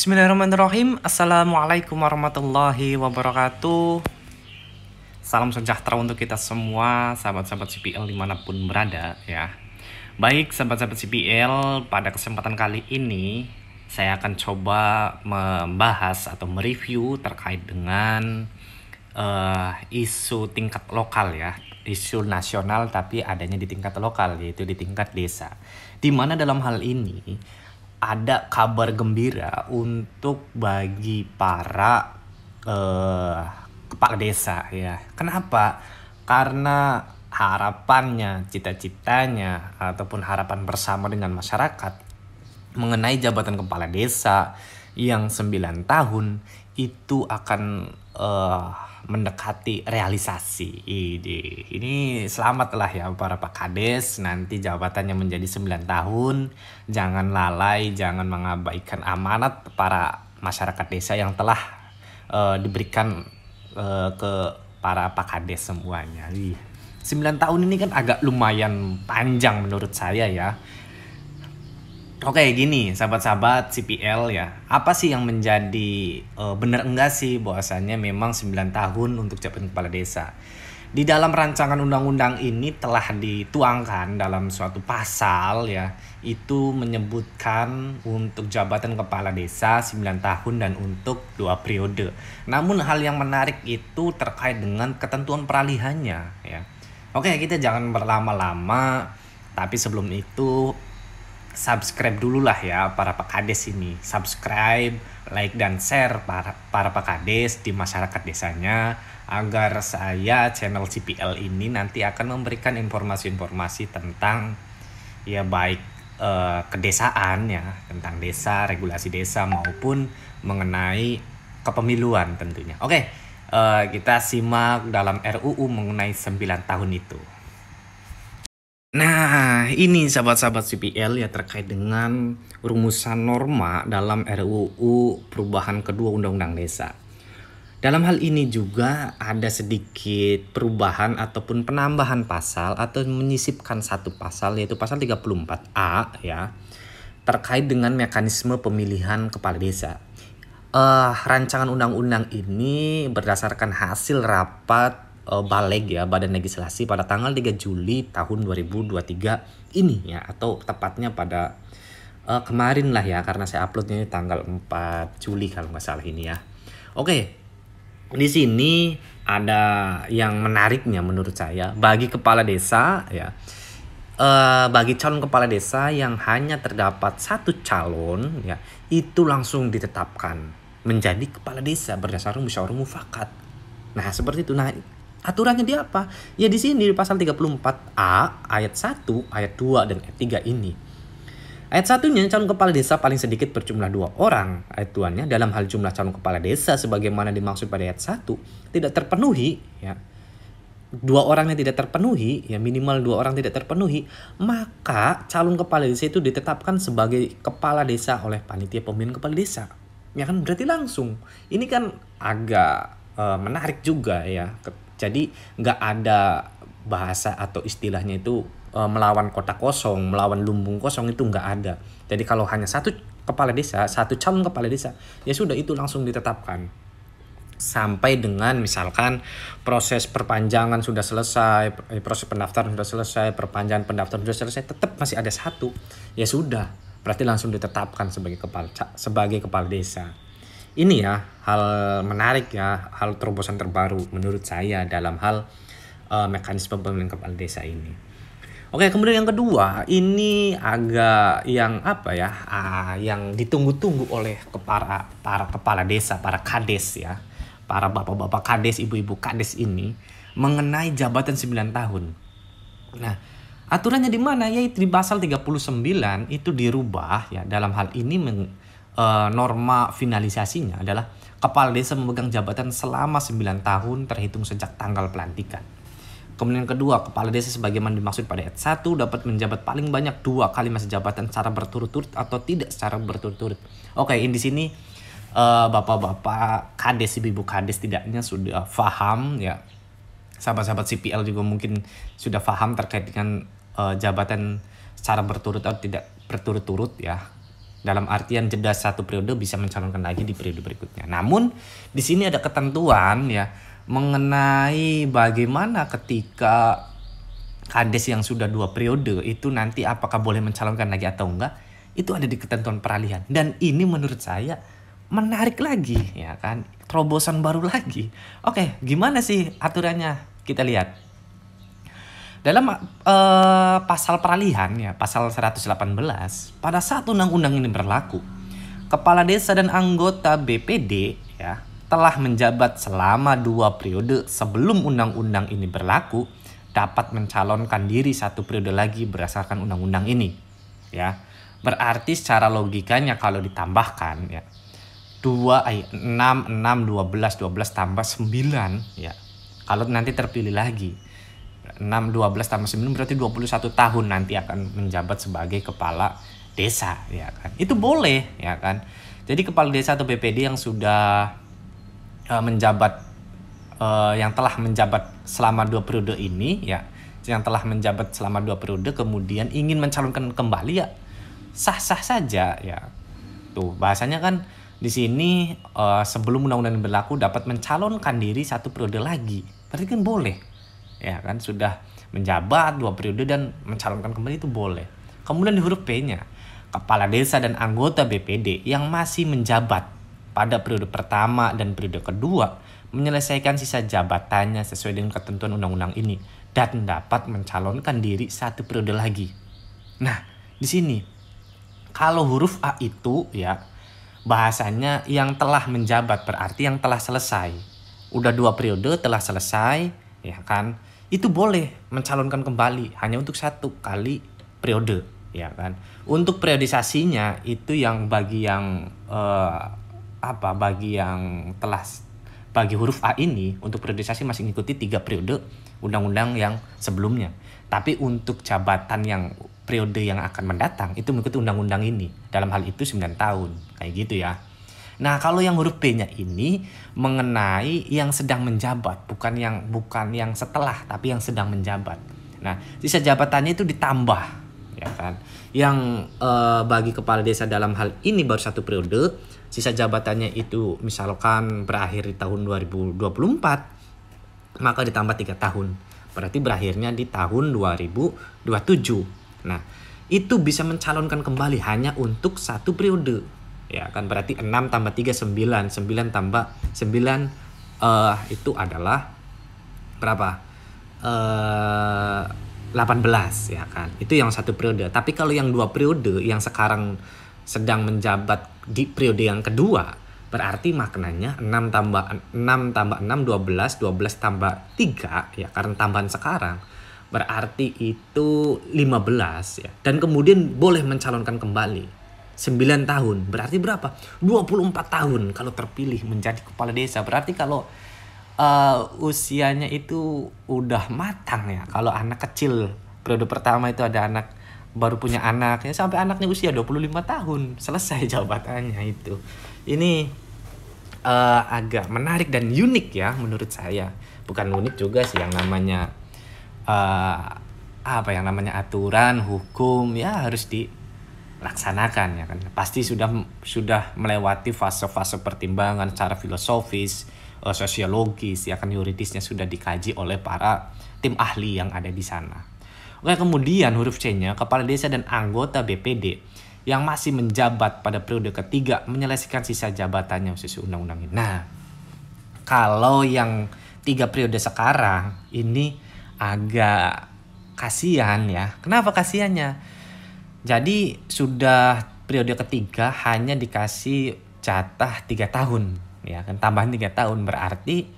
Bismillahirrahmanirrahim. Assalamualaikum warahmatullahi wabarakatuh. Salam sejahtera untuk kita semua, sahabat-sahabat CPL dimanapun berada ya. Baik sahabat-sahabat CPL, pada kesempatan kali ini saya akan coba membahas atau mereview terkait dengan isu tingkat lokal ya. Isu nasional tapi adanya di tingkat lokal, yaitu di tingkat desa. Dimana dalam hal ini ada kabar gembira untuk bagi para kepala desa ya. Kenapa? Karena harapannya, cita-citanya ataupun harapan bersama dengan masyarakat mengenai jabatan kepala desa yang 9 tahun itu akan mendekati realisasi. Ini selamatlah ya para Pak Kades, nanti jabatannya menjadi 9 tahun. Jangan lalai, jangan mengabaikan amanat para masyarakat desa yang telah diberikan ke para Pak Kades semuanya. 9 tahun ini kan agak lumayan panjang menurut saya ya. Oke, gini sahabat-sahabat CPL ya. Apa sih yang menjadi benar enggak sih bahwasannya memang 9 tahun untuk jabatan kepala desa? Di dalam rancangan undang-undang ini telah dituangkan dalam suatu pasal ya, itu menyebutkan untuk jabatan kepala desa 9 tahun dan untuk 2 periode. Namun hal yang menarik itu terkait dengan ketentuan peralihannya ya. Oke, kita jangan berlama-lama, tapi sebelum itu subscribe dulu lah ya para Pak Kades ini. Subscribe, like dan share para Pak Kades di masyarakat desanya, agar saya channel CPL ini nanti akan memberikan informasi-informasi tentang ya baik kedesaan ya, tentang desa, regulasi desa maupun mengenai kepemiluan tentunya. Oke, kita simak dalam RUU mengenai 9 tahun itu. Nah, ini sahabat-sahabat CPL ya terkait dengan rumusan norma dalam RUU perubahan kedua Undang-Undang Desa. Dalam hal ini juga ada sedikit perubahan ataupun penambahan pasal atau menyisipkan satu pasal, yaitu pasal 34A ya, terkait dengan mekanisme pemilihan kepala desa. Rancangan undang-undang ini berdasarkan hasil rapat Baleg ya, Badan Legislasi pada tanggal 3 Juli tahun 2023 ini ya, atau tepatnya pada kemarin lah ya, karena saya uploadnya tanggal 4 Juli kalau nggak salah ini ya. Oke, di sini ada yang menariknya menurut saya bagi kepala desa ya, bagi calon kepala desa yang hanya terdapat satu calon ya, itu langsung ditetapkan menjadi kepala desa berdasarkan musyawarah mufakat. Nah seperti itu. Nah aturannya di apa? Ya di sini di pasal 34A ayat 1, ayat 2 dan ayat 3 ini. Ayat 1-nya calon kepala desa paling sedikit berjumlah 2 orang. Ayat 2-nya dalam hal jumlah calon kepala desa sebagaimana dimaksud pada ayat 1 tidak terpenuhi ya. 2 orangnya tidak terpenuhi ya, minimal 2 orang tidak terpenuhi, maka calon kepala desa itu ditetapkan sebagai kepala desa oleh panitia pemilihan kepala desa. Ya kan berarti langsung. Ini kan agak menarik juga ya. Jadi nggak ada bahasa atau istilahnya itu melawan kota kosong, melawan lumbung kosong, itu nggak ada. Jadi kalau hanya satu kepala desa, satu calon kepala desa, ya sudah itu langsung ditetapkan. Sampai dengan misalkan proses perpanjangan sudah selesai, proses pendaftaran sudah selesai, perpanjangan pendaftaran sudah selesai, tetap masih ada satu, ya sudah, berarti langsung ditetapkan sebagai kepala desa. Ini ya hal menarik ya, hal terobosan terbaru menurut saya dalam hal mekanisme pemilihan kepala desa ini. Oke, kemudian yang kedua, ini agak yang apa ya, yang ditunggu-tunggu oleh para kepala desa, para kades ya, para bapak-bapak kades, ibu-ibu kades ini mengenai jabatan 9 tahun. Nah, aturannya di mana? Yaitu di pasal 39 itu dirubah ya, dalam hal ini norma finalisasinya adalah kepala desa memegang jabatan selama 9 tahun terhitung sejak tanggal pelantikan. Kemudian kedua, kepala desa sebagaimana dimaksud pada ayat 1 dapat menjabat paling banyak 2 kali masa jabatan secara berturut-turut atau tidak secara berturut-turut. Oke, di sini bapak-bapak kades, ibu-ibu kades tidaknya sudah paham ya. Sahabat-sahabat CPL juga mungkin sudah paham terkait dengan jabatan secara berturut atau tidak berturut-turut ya. Dalam artian jeda 1 periode bisa mencalonkan lagi di periode berikutnya. Namun di sini ada ketentuan ya mengenai bagaimana ketika kades yang sudah 2 periode itu nanti apakah boleh mencalonkan lagi atau enggak, itu ada di ketentuan peralihan. Dan ini menurut saya menarik lagi ya kan, terobosan baru lagi. Oke, gimana sih aturannya? Kita lihat. Dalam pasal peralihan ya, pasal 118, pada saat undang-undang ini berlaku, kepala desa dan anggota BPD ya telah menjabat selama 2 periode sebelum undang-undang ini berlaku dapat mencalonkan diri 1 periode lagi berdasarkan undang-undang ini. Ya. Berarti secara logikanya kalau ditambahkan ya 6, 12 tambah 9 ya. Kalau nanti terpilih lagi 6, 12 tambah 9 berarti 21 tahun nanti akan menjabat sebagai kepala desa ya kan. Itu boleh ya kan. Jadi kepala desa atau BPD yang sudah menjabat yang telah menjabat selama 2 periode ini ya, yang telah menjabat selama 2 periode kemudian ingin mencalonkan kembali ya sah-sah saja ya. Tuh bahasanya kan di sini sebelum undang-undang berlaku dapat mencalonkan diri 1 periode lagi. Berarti kan boleh. Ya kan sudah menjabat 2 periode dan mencalonkan kembali itu boleh. Kemudian di huruf P-nya, kepala desa dan anggota BPD yang masih menjabat pada periode pertama dan periode kedua menyelesaikan sisa jabatannya sesuai dengan ketentuan undang-undang ini dan dapat mencalonkan diri 1 periode lagi. Nah, di sini kalau huruf A itu ya bahasanya yang telah menjabat berarti yang telah selesai. Udah 2 periode telah selesai ya kan. Itu boleh mencalonkan kembali hanya untuk 1 kali periode ya kan. Untuk periodisasinya itu yang bagi yang bagi huruf A ini untuk periodisasi masih mengikuti 3 periode undang-undang yang sebelumnya. Tapi untuk jabatan yang periode yang akan mendatang itu mengikuti undang-undang ini. Dalam hal itu 9 tahun kayak gitu ya. Nah, kalau yang huruf B-nya ini mengenai yang sedang menjabat, bukan yang setelah, tapi yang sedang menjabat. Nah, sisa jabatannya itu ditambah, ya kan? Yang bagi kepala desa dalam hal ini baru 1 periode, sisa jabatannya itu misalkan berakhir di tahun 2024, maka ditambah 3 tahun. Berarti berakhirnya di tahun 2027. Nah, itu bisa mencalonkan kembali hanya untuk 1 periode. Ya kan berarti 6 tambah 3 9, 9 tambah 9 itu adalah berapa? 18 ya kan. Itu yang 1 periode. Tapi kalau yang 2 periode yang sekarang sedang menjabat di periode yang kedua, berarti maknanya 6 tambah 6 12, 12 tambah 3 ya karena tambahan sekarang. Berarti itu 15 ya. Dan kemudian boleh mencalonkan kembali 9 tahun, berarti berapa? 24 tahun kalau terpilih menjadi kepala desa. Berarti kalau usianya itu udah matang ya. Kalau anak kecil, periode pertama itu ada anak baru punya anak ya sampai anaknya usia 25 tahun selesai jabatannya itu. Ini agak menarik dan unik ya menurut saya. Bukan unik juga sih yang namanya aturan, hukum ya harus dilaksanakan ya kan. Pasti sudah melewati fase-fase pertimbangan secara filosofis, sosiologis ya kan, yuridisnya sudah dikaji oleh para tim ahli yang ada di sana. Oke, kemudian huruf C-nya kepala desa dan anggota BPD yang masih menjabat pada periode ketiga menyelesaikan sisa jabatannya sesuai undang-undang ini. Nah, kalau yang 3 periode sekarang ini agak kasihan ya. Kenapa kasihannya? Jadi sudah periode ketiga hanya dikasih jatah 3 tahun ya kan, tambahan 3 tahun berarti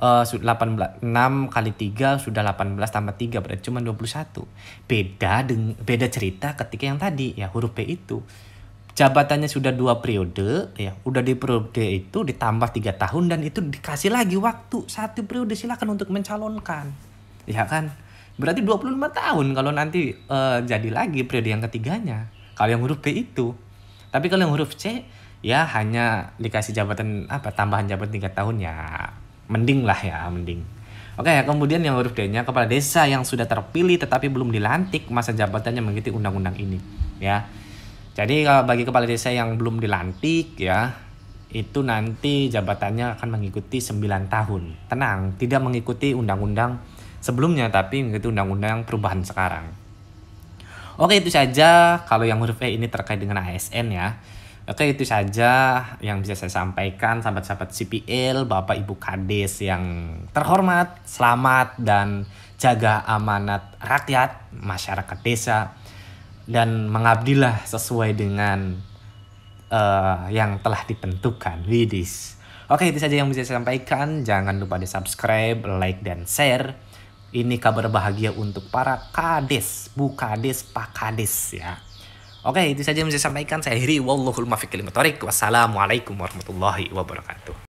6 kali 3 sudah 18 tambah 3 berarti cuma 21. Beda cerita ketika yang tadi ya huruf P itu. Jabatannya sudah 2 periode ya, udah di periode itu ditambah 3 tahun dan itu dikasih lagi waktu 1 periode silakan untuk mencalonkan. Ya kan? Berarti 25 tahun kalau nanti jadi lagi periode yang ketiganya. Kalau yang huruf P itu. Tapi kalau yang huruf C ya hanya dikasih jabatan tambahan jabatan 3 tahun ya. Mending lah ya, mending. Oke, kemudian yang huruf D-nya kepala desa yang sudah terpilih tetapi belum dilantik masa jabatannya mengikuti undang-undang ini ya. Jadi kalau bagi kepala desa yang belum dilantik ya, itu nanti jabatannya akan mengikuti 9 tahun. Tenang, tidak mengikuti undang-undang sebelumnya, tapi mengikuti undang-undang perubahan sekarang. Oke, itu saja kalau yang huruf E ini terkait dengan ASN ya. Oke, itu saja yang bisa saya sampaikan, sahabat-sahabat CPL, Bapak Ibu Kades yang terhormat, selamat dan jaga amanat rakyat, masyarakat desa, dan mengabdilah sesuai dengan yang telah ditentukan. Widis. Oke, itu saja yang bisa saya sampaikan. Jangan lupa di subscribe, like, dan share. Ini kabar bahagia untuk para kades, bu kades, pak kades ya. Oke, itu saja yang bisa saya sampaikan. Saya akhiri. Wallahul muwaffiq. Wassalamualaikum warahmatullahi wabarakatuh.